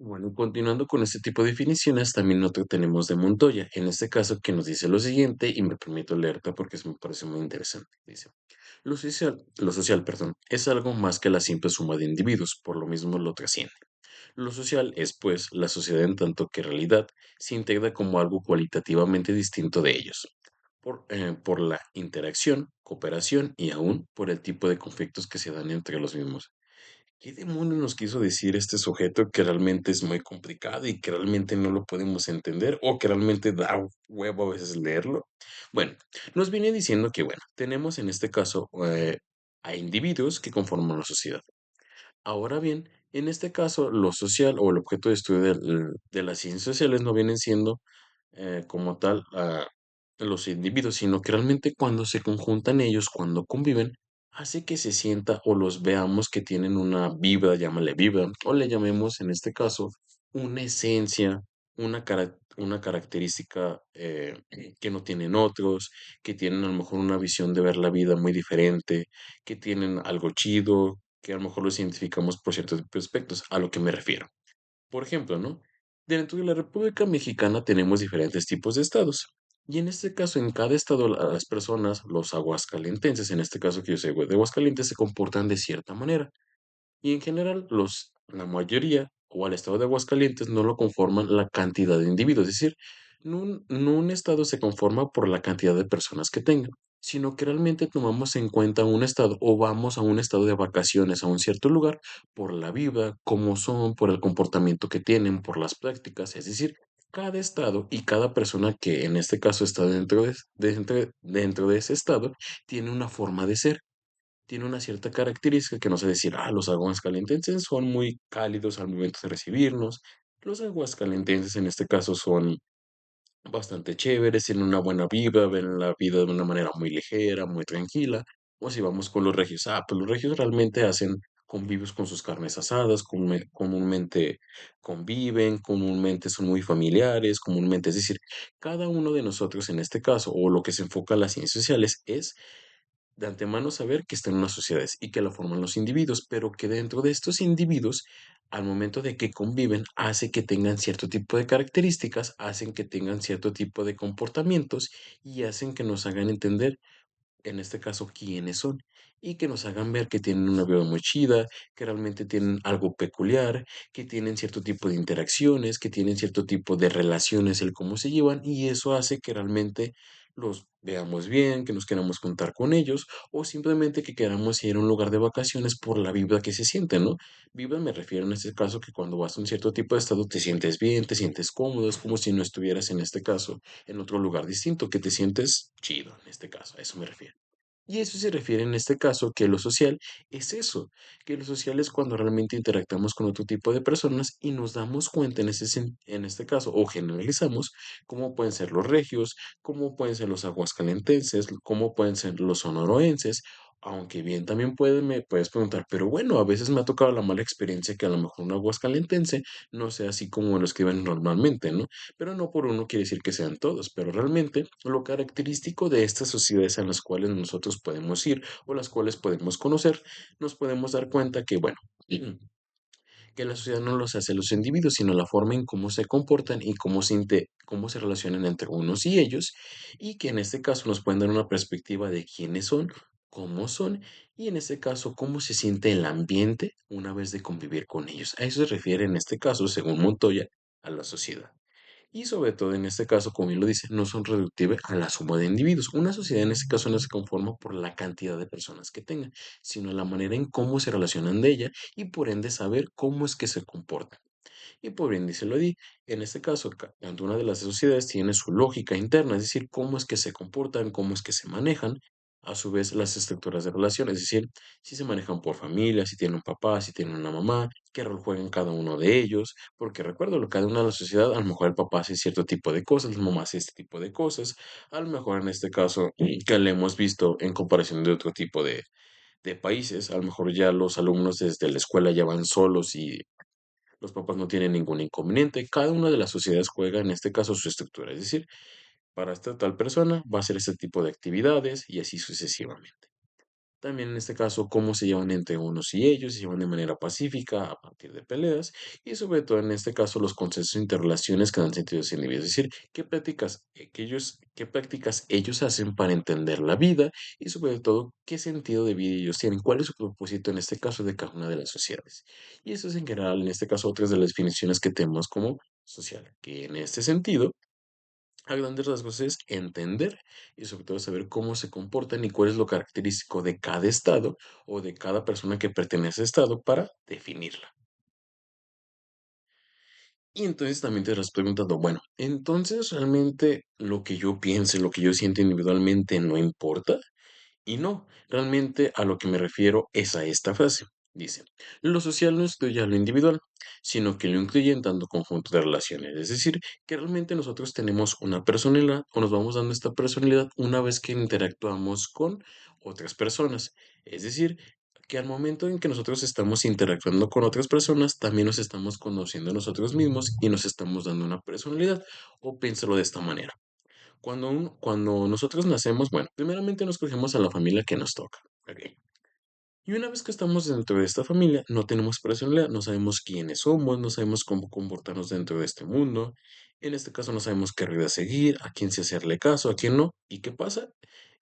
Bueno, continuando con este tipo de definiciones, también otro tenemos de Montoya, en este caso que nos dice lo siguiente, y me permito leerte porque me parece muy interesante. Dice, perdón, es algo más que la simple suma de individuos, por lo mismo lo trasciende. Lo social es, pues, la sociedad en tanto que realidad se integra como algo cualitativamente distinto de ellos, por la interacción, cooperación y aún por el tipo de conflictos que se dan entre los mismos. ¿Qué demonios nos quiso decir este sujeto que realmente es muy complicado y que realmente no lo podemos entender o que realmente da huevo a veces leerlo? Bueno, nos viene diciendo que, bueno, tenemos en este caso a individuos que conforman la sociedad. Ahora bien, en este caso, lo social o el objeto de estudio de las ciencias sociales no vienen siendo como tal los individuos, sino que realmente cuando se conjuntan ellos, cuando conviven, hace que se sienta o los veamos que tienen una vibra, llámale vibra, o le llamemos en este caso una esencia, una característica que no tienen otros, que tienen a lo mejor una visión de ver la vida muy diferente, que tienen algo chido, que a lo mejor los identificamos por ciertos tipos de aspectos, a lo que me refiero. Por ejemplo, ¿no? Dentro de la República Mexicana tenemos diferentes tipos de estados. Y en este caso, en cada estado, las personas, los aguascalentenses, en este caso que yo soy de Aguascalientes, se comportan de cierta manera. Y en general, la mayoría o al estado de Aguascalientes no lo conforman la cantidad de individuos, es decir, no un estado se conforma por la cantidad de personas que tenga, sino que realmente tomamos en cuenta un estado o vamos a un estado de vacaciones a un cierto lugar por la vida, cómo son, por el comportamiento que tienen, por las prácticas, es decir, cada estado y cada persona que en este caso está dentro de ese estado tiene una forma de ser, tiene una cierta característica que no sé decir, los aguascalentenses son muy cálidos al momento de recibirnos, los aguascalentenses en este caso son bastante chéveres, tienen una buena vibra, ven la vida de una manera muy ligera, muy tranquila. O si vamos con los regios, pues los regios realmente hacen convivios con sus carnes asadas, comúnmente conviven, comúnmente son muy familiares, comúnmente, es decir, cada uno de nosotros en este caso, o lo que se enfoca en las ciencias sociales, es de antemano saber que están en unas sociedades y que la forman los individuos, pero que dentro de estos individuos, al momento de que conviven, hace que tengan cierto tipo de características, hacen que tengan cierto tipo de comportamientos y hacen que nos hagan entender en este caso, quiénes son, y que nos hagan ver que tienen una vida muy chida, que realmente tienen algo peculiar, que tienen cierto tipo de interacciones, que tienen cierto tipo de relaciones, el cómo se llevan, y eso hace que realmente los veamos bien, que nos queramos contar con ellos, o simplemente que queramos ir a un lugar de vacaciones por la vibra que se siente, ¿no? Vibra me refiero en este caso que cuando vas a un cierto tipo de estado te sientes bien, te sientes cómodo, es como si no estuvieras en este caso en otro lugar distinto, que te sientes chido en este caso, a eso me refiero. Y eso se refiere en este caso que lo social es eso, que lo social es cuando realmente interactuamos con otro tipo de personas y nos damos cuenta en este caso, o generalizamos, cómo pueden ser los regios, cómo pueden ser los aguascalentenses, cómo pueden ser los sonoroenses, aunque bien también me puedes preguntar, pero bueno, a veces me ha tocado la mala experiencia que a lo mejor un aguascalentense no sea así como lo escriben normalmente, ¿no? Pero no por uno quiere decir que sean todos, pero realmente lo característico de estas sociedades a las cuales nosotros podemos ir o las cuales podemos conocer, nos podemos dar cuenta que, bueno, que la sociedad no los hace los individuos, sino la forma en cómo se comportan y cómo se relacionan entre unos y ellos, y que en este caso nos pueden dar una perspectiva de quiénes son, cómo son, y en este caso, cómo se siente el ambiente una vez de convivir con ellos. A eso se refiere en este caso, según Montoya, a la sociedad. Y sobre todo en este caso, como bien lo dice, no son reductibles a la suma de individuos. Una sociedad en este caso no se conforma por la cantidad de personas que tenga, sino la manera en cómo se relacionan de ella y por ende saber cómo es que se comportan. Y por ende se lo di. En este caso, cada una de las sociedades tiene su lógica interna, es decir, cómo es que se comportan, cómo es que se manejan. A su vez, las estructuras de relación, es decir, si se manejan por familia, si tienen un papá, si tienen una mamá, qué rol juegan cada uno de ellos, porque recuerdo, cada una de la sociedad, a lo mejor el papá hace cierto tipo de cosas, la mamá hace este tipo de cosas, a lo mejor en este caso, que le hemos visto en comparación de otro tipo de países, a lo mejor ya los alumnos desde la escuela ya van solos y los papás no tienen ningún inconveniente. Cada una de las sociedades juega, en este caso, su estructura. Es decir, para esta tal persona va a ser este tipo de actividades y así sucesivamente. También en este caso, cómo se llevan entre unos y ellos, se llevan de manera pacífica a partir de peleas y sobre todo en este caso los consensos e interrelaciones que dan sentido a ese individuo. Es decir, qué prácticas ellos hacen para entender la vida y sobre todo qué sentido de vida ellos tienen, cuál es su propósito en este caso de cada una de las sociedades. Y eso es en general, en este caso, otras de las definiciones que tenemos como social, que en este sentido a grandes rasgos es entender y sobre todo saber cómo se comportan y cuál es lo característico de cada estado o de cada persona que pertenece a ese estado para definirla. Y entonces también te estarás preguntando, bueno, entonces realmente lo que yo piense, lo que yo siento individualmente no importa. Y no, realmente a lo que me refiero es a esta frase. Dice, lo social no excluye a lo individual, sino que lo incluye en tanto conjunto de relaciones. Es decir, que realmente nosotros tenemos una personalidad o nos vamos dando esta personalidad una vez que interactuamos con otras personas. Es decir, que al momento en que nosotros estamos interactuando con otras personas, también nos estamos conociendo a nosotros mismos y nos estamos dando una personalidad. O piénsalo de esta manera. Cuando nosotros nacemos, bueno, primeramente nos escogemos a la familia que nos toca. Ok. Y una vez que estamos dentro de esta familia, no tenemos personalidad, no sabemos quiénes somos, no sabemos cómo comportarnos dentro de este mundo. En este caso, no sabemos qué regla seguir, a quién sí hacerle caso, a quién no. ¿Y qué pasa?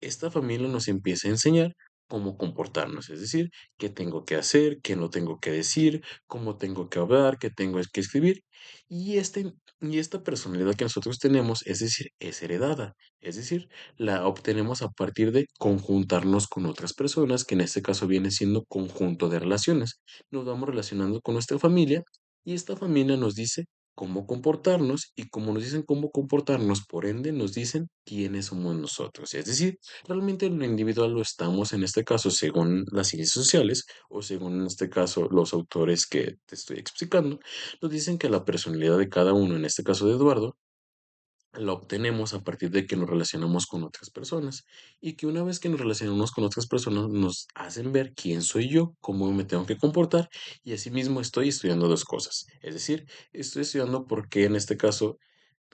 Esta familia nos empieza a enseñar cómo comportarnos, es decir, qué tengo que hacer, qué no tengo que decir, cómo tengo que hablar, qué tengo que escribir. Y, y esta personalidad que nosotros tenemos, es decir, es heredada, es decir, la obtenemos a partir de conjuntarnos con otras personas, que en este caso viene siendo conjunto de relaciones. Nos vamos relacionando con nuestra familia y esta familia nos dice cómo comportarnos y como nos dicen cómo comportarnos, por ende nos dicen quiénes somos nosotros. Es decir, realmente lo individual lo estamos en este caso según las ciencias sociales o según en este caso los autores que te estoy explicando, nos dicen que la personalidad de cada uno, en este caso de Eduardo, la obtenemos a partir de que nos relacionamos con otras personas y que una vez que nos relacionamos con otras personas nos hacen ver quién soy yo, cómo me tengo que comportar y asimismo estoy estudiando dos cosas. Es decir, estoy estudiando por qué en este caso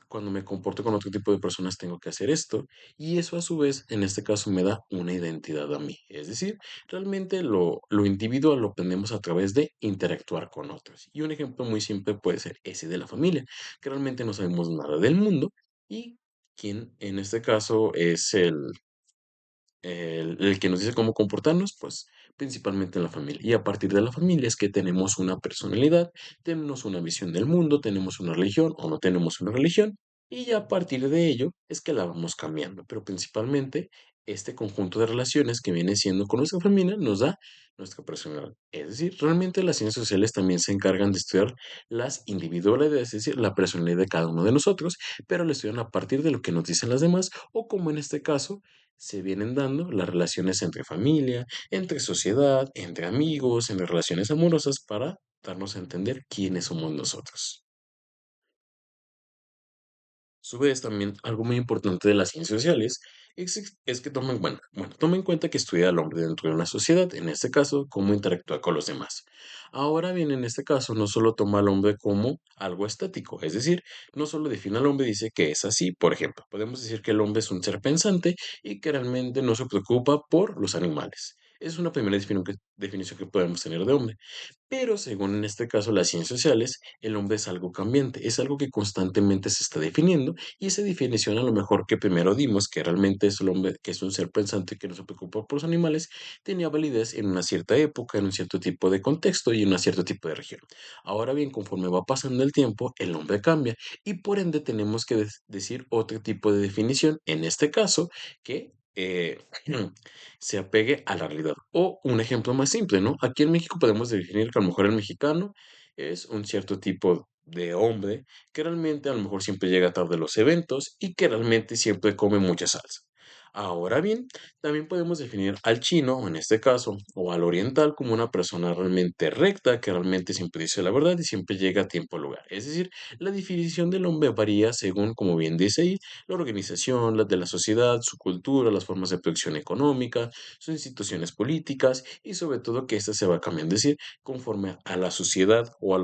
cuando me comporto con otro tipo de personas tengo que hacer esto y eso a su vez en este caso me da una identidad a mí. Es decir, realmente lo individual lo aprendemos a través de interactuar con otros. Y un ejemplo muy simple puede ser ese de la familia, que realmente no sabemos nada del mundo y quien en este caso es el que nos dice cómo comportarnos, pues principalmente en la familia. Y a partir de la familia es que tenemos una personalidad, tenemos una visión del mundo, tenemos una religión o no tenemos una religión. Y ya a partir de ello es que la vamos cambiando. Pero principalmente este conjunto de relaciones que viene siendo con nuestra familia nos da nuestra personalidad. Es decir, realmente las ciencias sociales también se encargan de estudiar las individualidades, es decir, la personalidad de cada uno de nosotros, pero lo estudian a partir de lo que nos dicen las demás o como en este caso se vienen dando las relaciones entre familia, entre sociedad, entre amigos, entre relaciones amorosas para darnos a entender quiénes somos nosotros. Su vez, también algo muy importante de las ciencias sociales es que toma en cuenta que estudia al hombre dentro de una sociedad, en este caso, cómo interactúa con los demás. Ahora bien, en este caso, no solo toma al hombre como algo estático, es decir, no solo define al hombre y dice que es así, por ejemplo, podemos decir que el hombre es un ser pensante y que realmente no se preocupa por los animales. Es una primera definición que podemos tener de hombre. Pero según en este caso las ciencias sociales, el hombre es algo cambiante, es algo que constantemente se está definiendo y esa definición a lo mejor que primero dimos, que realmente es el hombre, que es un ser pensante que no se preocupa por los animales, tenía validez en una cierta época, en un cierto tipo de contexto y en un cierto tipo de región. Ahora bien, conforme va pasando el tiempo, el hombre cambia y por ende tenemos que decir otro tipo de definición, en este caso, que se apegue a la realidad. O un ejemplo más simple, ¿no? Aquí en México podemos definir que a lo mejor el mexicano es un cierto tipo de hombre que realmente a lo mejor siempre llega tarde a los eventos y que realmente siempre come mucha salsa. Ahora bien, también podemos definir al chino, en este caso, o al oriental como una persona realmente recta, que realmente siempre dice la verdad y siempre llega a tiempo al lugar. Es decir, la definición del hombre varía según, como bien dice ahí, la organización, la de la sociedad, su cultura, las formas de producción económica, sus instituciones políticas y sobre todo que ésta se va cambiando, es decir, conforme a la sociedad o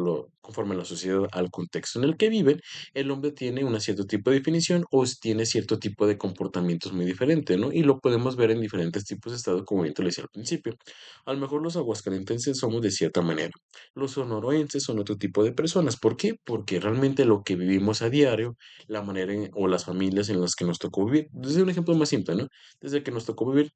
Conforme la sociedad al contexto en el que viven, el hombre tiene un cierto tipo de definición o tiene cierto tipo de comportamientos muy diferente, ¿no? Y lo podemos ver en diferentes tipos de estado, como bien te lo decía al principio. A lo mejor los aguascalentenses somos de cierta manera, los sonorenses son otro tipo de personas. ¿Por qué? Porque realmente lo que vivimos a diario, la manera o las familias en las que nos tocó vivir, desde un ejemplo más simple, ¿no? Desde que nos tocó vivir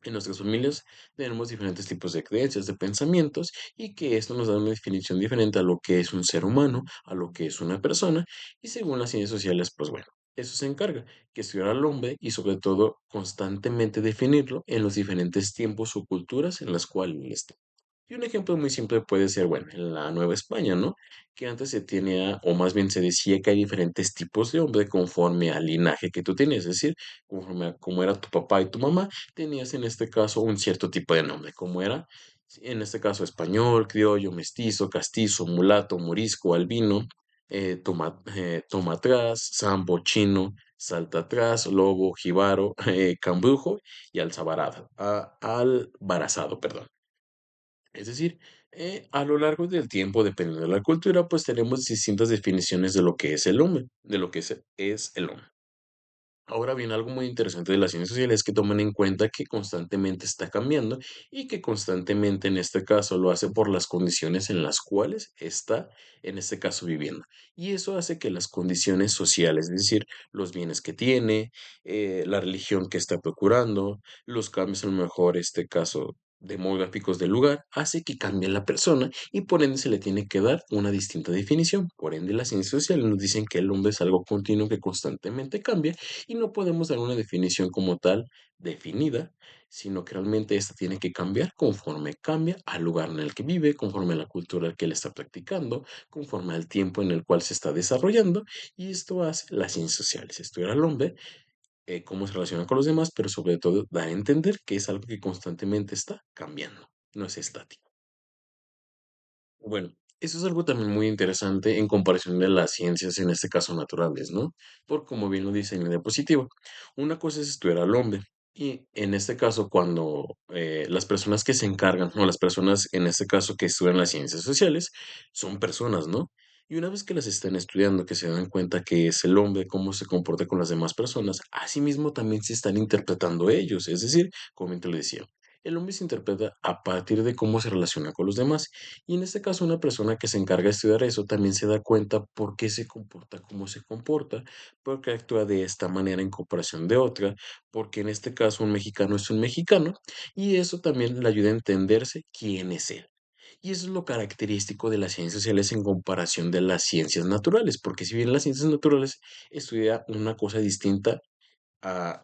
en nuestras familias tenemos diferentes tipos de creencias, de pensamientos, y que esto nos da una definición diferente a lo que es un ser humano, a lo que es una persona, y según las ciencias sociales, pues bueno, eso se encarga, que estudiar al hombre y sobre todo constantemente definirlo en los diferentes tiempos o culturas en las cuales él está. Y un ejemplo muy simple puede ser, bueno, en la Nueva España, ¿no? Que antes se tenía, o más bien se decía que hay diferentes tipos de hombre conforme al linaje que tú tienes, es decir, conforme a cómo era tu papá y tu mamá, tenías en este caso un cierto tipo de nombre, como era, en este caso, español, criollo, mestizo, castizo, mulato, morisco, albino, tomatraz, sambo, chino, saltatraz, lobo, jíbaro, cambrujo y albarazado, perdón. Es decir, a lo largo del tiempo, dependiendo de la cultura, pues tenemos distintas definiciones de lo que es el hombre, de lo que es el hombre. Ahora bien, algo muy interesante de las ciencias sociales es que toman en cuenta que constantemente está cambiando y que constantemente en este caso lo hace por las condiciones en las cuales está en este caso viviendo. Y eso hace que las condiciones sociales, es decir, los bienes que tiene, la religión que está procurando, los cambios a lo mejor este caso demográficos del lugar, hace que cambie la persona y por ende se le tiene que dar una distinta definición. Por ende, las ciencias sociales nos dicen que el hombre es algo continuo que constantemente cambia y no podemos dar una definición como tal definida, sino que realmente esta tiene que cambiar conforme cambia al lugar en el que vive, conforme a la cultura que él está practicando, conforme al tiempo en el cual se está desarrollando, y esto hace las ciencias sociales, estudiar al hombre, cómo se relaciona con los demás, pero sobre todo dar a entender que es algo que constantemente está cambiando, no es estático. Bueno, eso es algo también muy interesante en comparación de las ciencias, en este caso naturales, ¿no? Por como bien lo dice en la diapositiva. Una cosa es estudiar al hombre y en este caso cuando las personas que se encargan, o las personas en este caso que estudian las ciencias sociales, son personas, ¿no? Y una vez que las están estudiando, que se dan cuenta que es el hombre, cómo se comporta con las demás personas, asimismo también se están interpretando ellos, es decir, como bien te lo decía. El hombre se interpreta a partir de cómo se relaciona con los demás. Y en este caso, una persona que se encarga de estudiar eso también se da cuenta por qué se comporta como se comporta, por qué actúa de esta manera en comparación de otra, porque en este caso un mexicano es un mexicano, y eso también le ayuda a entenderse quién es él. Y eso es lo característico de las ciencias sociales en comparación de las ciencias naturales, porque si bien las ciencias naturales estudia una cosa distinta a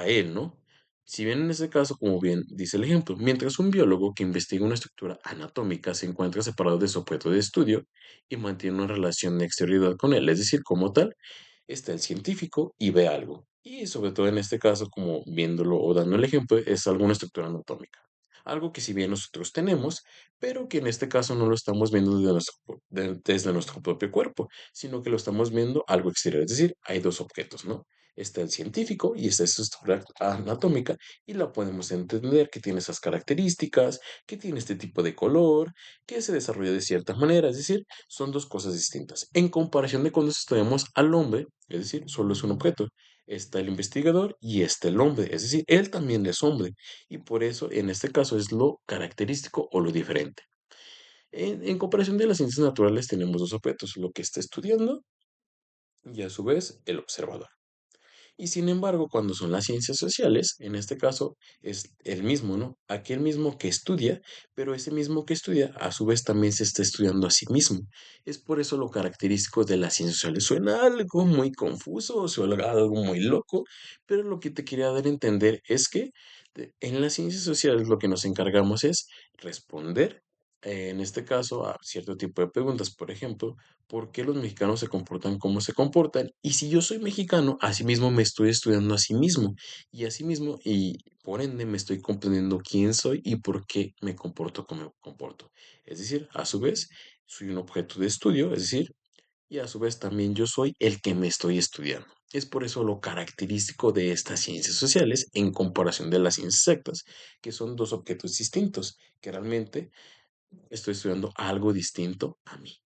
él, ¿no? Si bien en este caso, como bien dice el ejemplo, mientras un biólogo que investiga una estructura anatómica se encuentra separado de su objeto de estudio y mantiene una relación de exterioridad con él, es decir, como tal, está el científico y ve algo. Y sobre todo en este caso, como viéndolo o dando el ejemplo, es alguna estructura anatómica. Algo que si bien nosotros tenemos, pero que en este caso no lo estamos viendo desde nuestro propio cuerpo, sino que lo estamos viendo algo exterior. Es decir, hay dos objetos, ¿no? Está el científico y está esta estructura anatómica y la podemos entender que tiene esas características, que tiene este tipo de color, que se desarrolla de cierta manera. Es decir, son dos cosas distintas. En comparación de cuando estudiamos al hombre, es decir, solo es un objeto. Está el investigador y está el hombre, es decir, él también es hombre y por eso en este caso es lo característico o lo diferente. En comparación de las ciencias naturales tenemos dos objetos, lo que está estudiando y a su vez el observador. Y sin embargo, cuando son las ciencias sociales, en este caso es el mismo, ¿no? Aquel mismo que estudia, pero ese mismo que estudia, a su vez también se está estudiando a sí mismo. Es por eso lo característico de las ciencias sociales. Suena algo muy confuso, suena algo muy loco, pero lo que te quería dar a entender es que en las ciencias sociales lo que nos encargamos es responder, en este caso, a cierto tipo de preguntas. Por ejemplo, por qué los mexicanos se comportan como se comportan. Y si yo soy mexicano, asimismo me estoy estudiando a sí mismo. Y asimismo, y por ende me estoy comprendiendo quién soy y por qué me comporto como me comporto. Es decir, a su vez, soy un objeto de estudio, es decir, y a su vez también yo soy el que me estoy estudiando. Es por eso lo característico de estas ciencias sociales en comparación de las ciencias exactas, que son dos objetos distintos, que realmente estoy estudiando algo distinto a mí.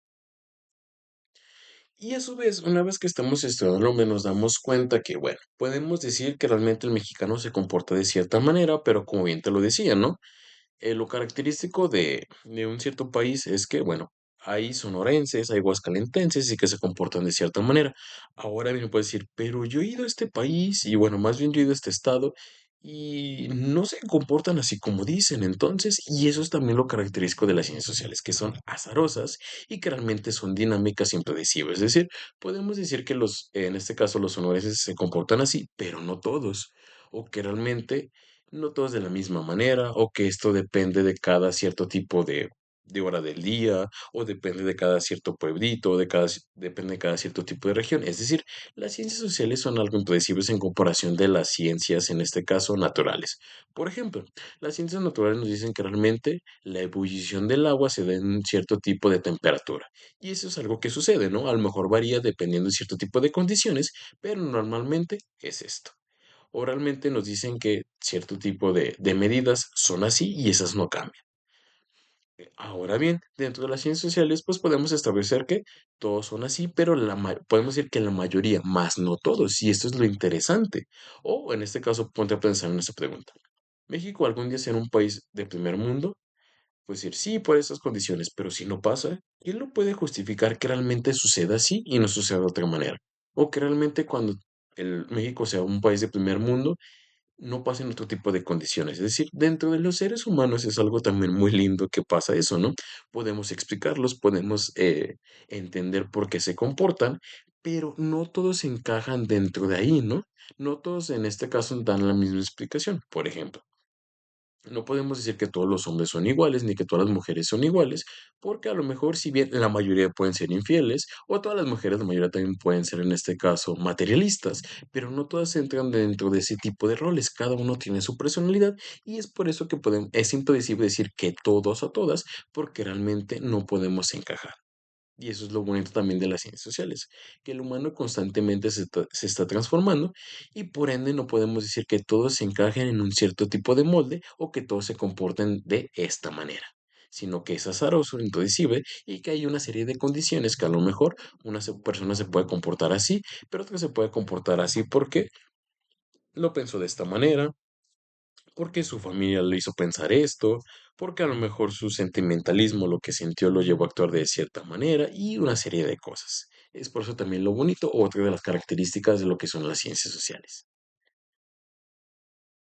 Y a su vez, una vez que estamos estudiándolo, nos damos cuenta que, bueno, podemos decir que realmente el mexicano se comporta de cierta manera, pero como bien te lo decía, ¿no? Lo característico de un cierto país es que, bueno, hay sonorenses, hay huascalentenses y que se comportan de cierta manera. Ahora bien, puedes decir, pero yo he ido a este país y bueno, más bien yo he ido a este estado y no se comportan así como dicen. Entonces, y eso es también lo característico de las ciencias sociales, que son azarosas y que realmente son dinámicas y impredecibles. Es decir, podemos decir que en este caso, los sonorenses se comportan así, pero no todos. O que realmente no todos de la misma manera, o que esto depende de cada cierto tipo de hora del día, o depende de cada cierto pueblito, o depende de cada cierto tipo de región. Es decir, las ciencias sociales son algo impredecibles en comparación de las ciencias, en este caso, naturales. Por ejemplo, las ciencias naturales nos dicen que realmente la ebullición del agua se da en un cierto tipo de temperatura. Y eso es algo que sucede, ¿no? A lo mejor varía dependiendo de cierto tipo de condiciones, pero normalmente es esto. O realmente nos dicen que cierto tipo de medidas son así y esas no cambian. Ahora bien, dentro de las ciencias sociales, pues podemos establecer que todos son así, pero podemos decir que la mayoría, más no todos, y esto es lo interesante. O en este caso, ponte a pensar en esta pregunta. ¿México algún día será un país de primer mundo? Pues decir sí por esas condiciones, pero si no pasa, ¿quién lo puede justificar que realmente suceda así y no suceda de otra manera? O que realmente cuando el México sea un país de primer mundo, no pasen otro tipo de condiciones. Es decir, dentro de los seres humanos es algo también muy lindo que pasa eso, ¿no? Podemos explicarlos, podemos entender por qué se comportan, pero no todos encajan dentro de ahí, ¿no? No todos en este caso dan la misma explicación. Por ejemplo, no podemos decir que todos los hombres son iguales, ni que todas las mujeres son iguales, porque a lo mejor si bien la mayoría pueden ser infieles, o todas las mujeres, la mayoría también pueden ser en este caso materialistas, pero no todas entran dentro de ese tipo de roles, cada uno tiene su personalidad y es por eso que es impredecible decir que todos o todas, porque realmente no podemos encajar. Y eso es lo bonito también de las ciencias sociales, que el humano constantemente se está transformando y por ende no podemos decir que todos se encajen en un cierto tipo de molde o que todos se comporten de esta manera, sino que es azaroso, impredecible y que hay una serie de condiciones que a lo mejor persona se puede comportar así, pero otra se puede comportar así porque lo pensó de esta manera, porque su familia le hizo pensar esto, porque a lo mejor su sentimentalismo, lo que sintió, lo llevó a actuar de cierta manera y una serie de cosas. Es por eso también lo bonito, otra de las características de lo que son las ciencias sociales.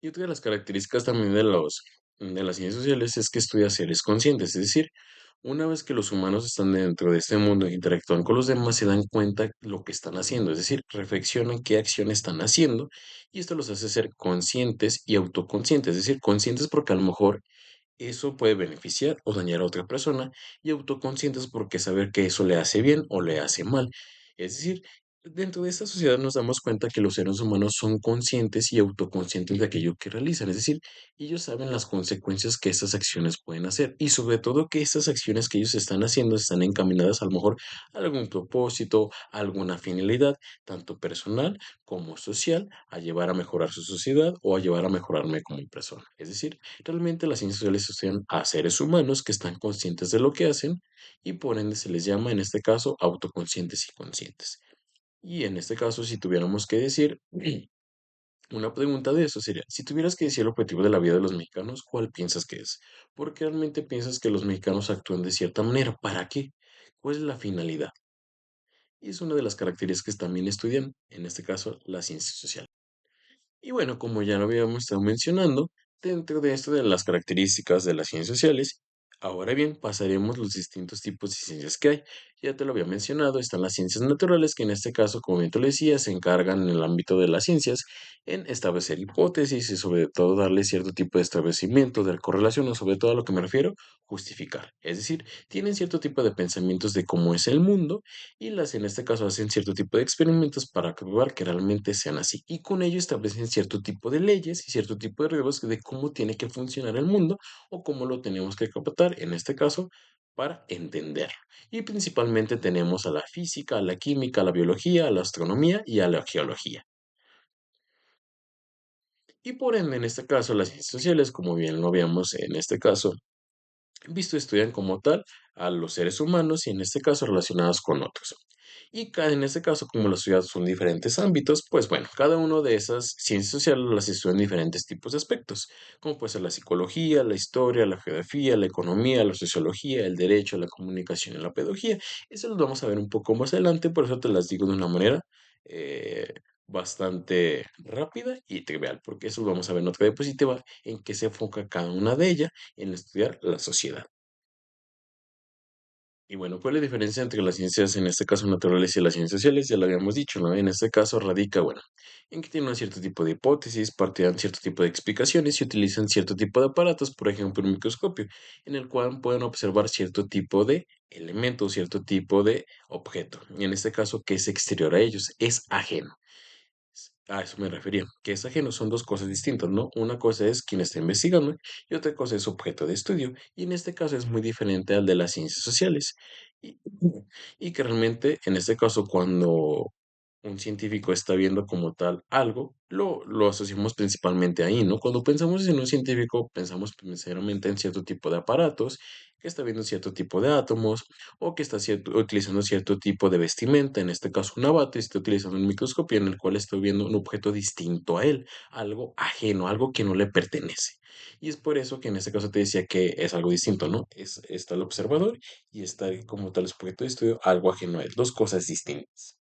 Y otra de las características también de las ciencias sociales es que estudia seres conscientes, es decir, una vez que los humanos están dentro de este mundo e interactúan con los demás, se dan cuenta lo que están haciendo, es decir, reflexionan qué acción están haciendo y esto los hace ser conscientes y autoconscientes, es decir, conscientes porque a lo mejor eso puede beneficiar o dañar a otra persona y autoconscientes porque saber que eso le hace bien o le hace mal. Es decir, dentro de esta sociedad nos damos cuenta que los seres humanos son conscientes y autoconscientes de aquello que realizan. Es decir, ellos saben las consecuencias que estas acciones pueden hacer y sobre todo que estas acciones que ellos están haciendo están encaminadas a lo mejor a algún propósito, a alguna finalidad, tanto personal como social, a llevar a mejorar su sociedad o a llevar a mejorarme como persona. Es decir, realmente las ciencias sociales estudian a seres humanos que están conscientes de lo que hacen y por ende se les llama en este caso autoconscientes y conscientes. Y en este caso, si tuviéramos que decir una pregunta de eso sería, si tuvieras que decir el objetivo de la vida de los mexicanos, ¿cuál piensas que es? ¿Por qué realmente piensas que los mexicanos actúan de cierta manera? ¿Para qué? ¿Cuál es la finalidad? Y es una de las características que también estudian, en este caso, la ciencia social. Y bueno, como ya lo habíamos estado mencionando, dentro de esto de las características de las ciencias sociales, ahora bien, pasaremos los distintos tipos de ciencias que hay. Ya te lo había mencionado, están las ciencias naturales, que en este caso, como bien te lo decía, se encargan en el ámbito de las ciencias en establecer hipótesis y sobre todo darle cierto tipo de establecimiento, de correlación o sobre todo a lo que me refiero, justificar. Es decir, tienen cierto tipo de pensamientos de cómo es el mundo y las en este caso hacen cierto tipo de experimentos para probar que realmente sean así. Y con ello establecen cierto tipo de leyes y cierto tipo de reglas de cómo tiene que funcionar el mundo o cómo lo tenemos que captar, en este caso, para entenderlo. Y principalmente tenemos a la física, a la química, a la biología, a la astronomía y a la geología. Y por ende, en este caso, las ciencias sociales, como bien lo veamos en este caso, Visto estudian como tal a los seres humanos y en este caso relacionados con otros. Y en este caso, como las ciudades son diferentes ámbitos, pues bueno, cada uno de esas ciencias sociales las estudia en diferentes tipos de aspectos, como puede ser la psicología, la historia, la geografía, la economía, la sociología, el derecho, la comunicación y la pedagogía. Eso los vamos a ver un poco más adelante, por eso te las digo de una manera eh, bastante rápida y trivial, porque eso lo vamos a ver en otra diapositiva en que se enfoca cada una de ellas en estudiar la sociedad. Y bueno, ¿cuál es la diferencia entre las ciencias, en este caso naturales, y las ciencias sociales? Ya lo habíamos dicho, ¿no? En este caso radica, bueno, en que tienen un cierto tipo de hipótesis, parten cierto tipo de explicaciones y utilizan cierto tipo de aparatos, por ejemplo, un microscopio, en el cual pueden observar cierto tipo de elemento, cierto tipo de objeto. Y en este caso, que es exterior a ellos, es ajeno. A eso me refería, que es ajeno, son dos cosas distintas, ¿no? Una cosa es quien está investigando y otra cosa es objeto de estudio, y en este caso es muy diferente al de las ciencias sociales. Y, y que realmente, en este caso, cuando un científico está viendo como tal algo, lo asociamos principalmente ahí, ¿no? Cuando pensamos en un científico, pensamos primeramente en cierto tipo de aparatos, que está viendo cierto tipo de átomos, o que está utilizando cierto tipo de vestimenta, en este caso una bata, y está utilizando un microscopio en el cual estoy viendo un objeto distinto a él, algo ajeno, algo que no le pertenece. Y es por eso que en este caso te decía que es algo distinto, ¿no? Está el observador y está como tal objeto de estudio, algo ajeno a él, dos cosas distintas.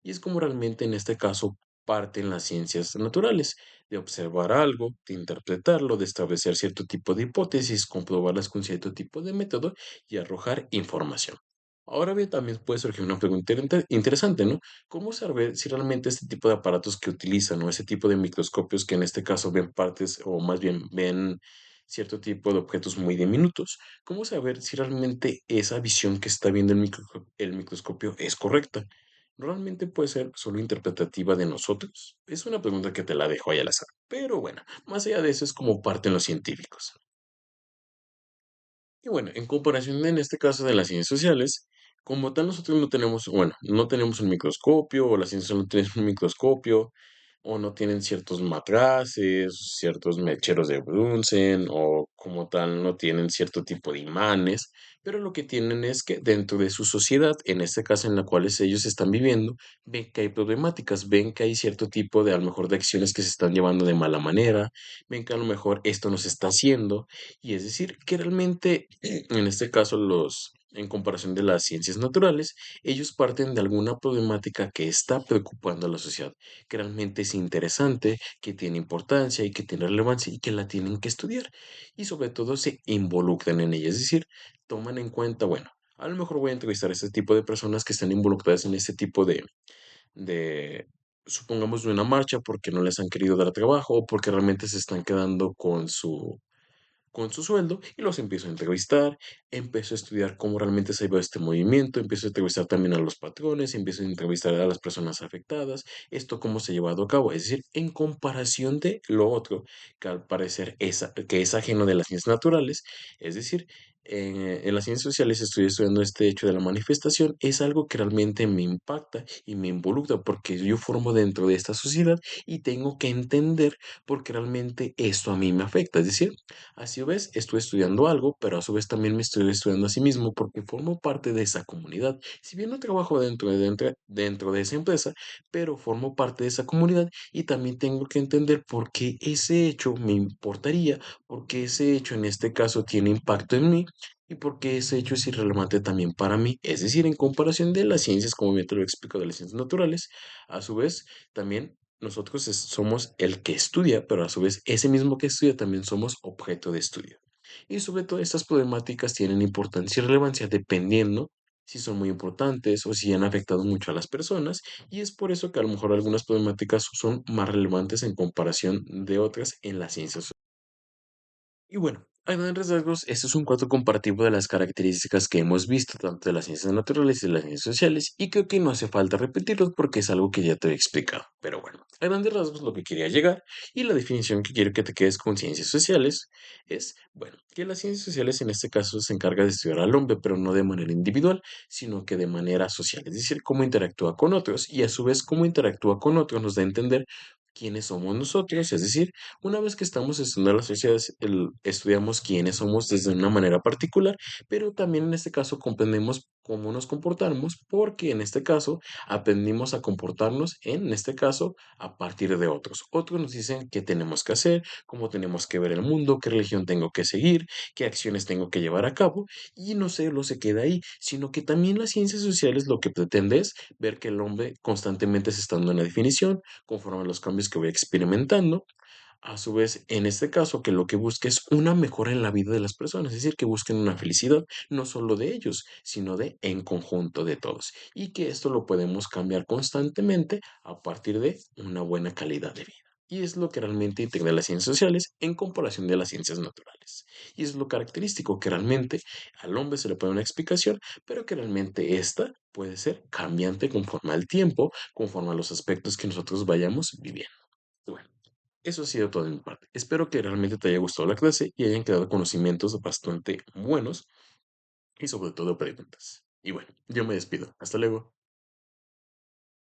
Y es como realmente en este caso parten las ciencias naturales, de observar algo, de interpretarlo, de establecer cierto tipo de hipótesis, comprobarlas con cierto tipo de método y arrojar información. Ahora bien, también puede surgir una pregunta interesante, ¿no? ¿Cómo saber si realmente este tipo de aparatos que utilizan o ese tipo de microscopios que en este caso ven partes o más bien ven cierto tipo de objetos muy diminutos, cómo saber si realmente esa visión que está viendo el microscopio es correcta? ¿Realmente puede ser solo interpretativa de nosotros? Es una pregunta que te la dejo ahí al azar. Pero bueno, más allá de eso es como parten los científicos. Y bueno, en comparación en este caso de las ciencias sociales, como tal nosotros no tenemos, bueno, no tenemos un microscopio, o las ciencias no tienen un microscopio, o no tienen ciertos matraces, ciertos mecheros de Bunsen, o como tal no tienen cierto tipo de imanes, pero lo que tienen es que dentro de su sociedad, en este caso en la cual ellos están viviendo, ven que hay problemáticas, ven que hay cierto tipo de a lo mejor de acciones que se están llevando de mala manera, ven que a lo mejor esto no se está haciendo, y es decir, que realmente, en este caso, en comparación de las ciencias naturales, ellos parten de alguna problemática que está preocupando a la sociedad, que realmente es interesante, que tiene importancia y que tiene relevancia y que la tienen que estudiar. Y sobre todo se involucran en ella, es decir, toman en cuenta, bueno, a lo mejor voy a entrevistar a este tipo de personas que están involucradas en este tipo de supongamos, de una marcha porque no les han querido dar trabajo o porque realmente se están quedando con su sueldo y los empiezo a entrevistar, empiezo a estudiar cómo realmente se ha llevado este movimiento, empiezo a entrevistar también a los patrones, empiezo a entrevistar a las personas afectadas, esto cómo se ha llevado a cabo, es decir, en comparación de lo otro, que al parecer que es ajeno de las ciencias naturales, es decir, en las ciencias sociales estoy estudiando este hecho de la manifestación, es algo que realmente me impacta y me involucra porque yo formo dentro de esta sociedad y tengo que entender por qué realmente esto a mí me afecta, es decir, a su vez, estoy estudiando algo, pero a su vez también me estoy estudiando a sí mismo porque formo parte de esa comunidad. Si bien no trabajo dentro de esa empresa, pero formo parte de esa comunidad y también tengo que entender por qué ese hecho me importaría, por qué ese hecho en este caso tiene impacto en mí y por qué ese hecho es irrelevante también para mí. Es decir, en comparación de las ciencias, como bien te lo explico, de las ciencias naturales, a su vez también nosotros somos el que estudia, pero a su vez ese mismo que estudia también somos objeto de estudio. Y sobre todo estas problemáticas tienen importancia y relevancia dependiendo si son muy importantes o si han afectado mucho a las personas. Y es por eso que a lo mejor algunas problemáticas son más relevantes en comparación de otras en las ciencias. Y bueno, a grandes rasgos, este es un cuadro comparativo de las características que hemos visto tanto de las ciencias naturales y de las ciencias sociales, y creo que no hace falta repetirlos porque es algo que ya te he explicado. Pero bueno, a grandes rasgos lo que quería llegar y la definición que quiero que te quedes con ciencias sociales es, bueno, que las ciencias sociales en este caso se encarga de estudiar al hombre, pero no de manera individual, sino que de manera social, es decir, cómo interactúa con otros y a su vez cómo interactúa con otros nos da a entender quiénes somos nosotros, es decir, una vez que estamos estudiando las sociedades, estudiamos quiénes somos desde una manera particular, pero también en este caso comprendemos cómo nos comportamos, porque en este caso aprendimos a comportarnos, en este caso, a partir de otros. Otros nos dicen qué tenemos que hacer, cómo tenemos que ver el mundo, qué religión tengo que seguir, qué acciones tengo que llevar a cabo, y no solo se queda ahí, sino que también las ciencias sociales lo que pretende es ver que el hombre constantemente se está dando una definición, conforme a los cambios que voy experimentando. A su vez, en este caso, que lo que busque es una mejora en la vida de las personas, es decir, que busquen una felicidad no solo de ellos, sino de en conjunto de todos. Y que esto lo podemos cambiar constantemente a partir de una buena calidad de vida. Y es lo que realmente integra las ciencias sociales en comparación de las ciencias naturales. Y es lo característico que realmente al hombre se le pone una explicación, pero que realmente esta puede ser cambiante conforme al tiempo, conforme a los aspectos que nosotros vayamos viviendo. Bueno, eso ha sido todo de mi parte. Espero que realmente te haya gustado la clase y hayan quedado conocimientos bastante buenos y sobre todo preguntas. Y bueno, yo me despido. Hasta luego.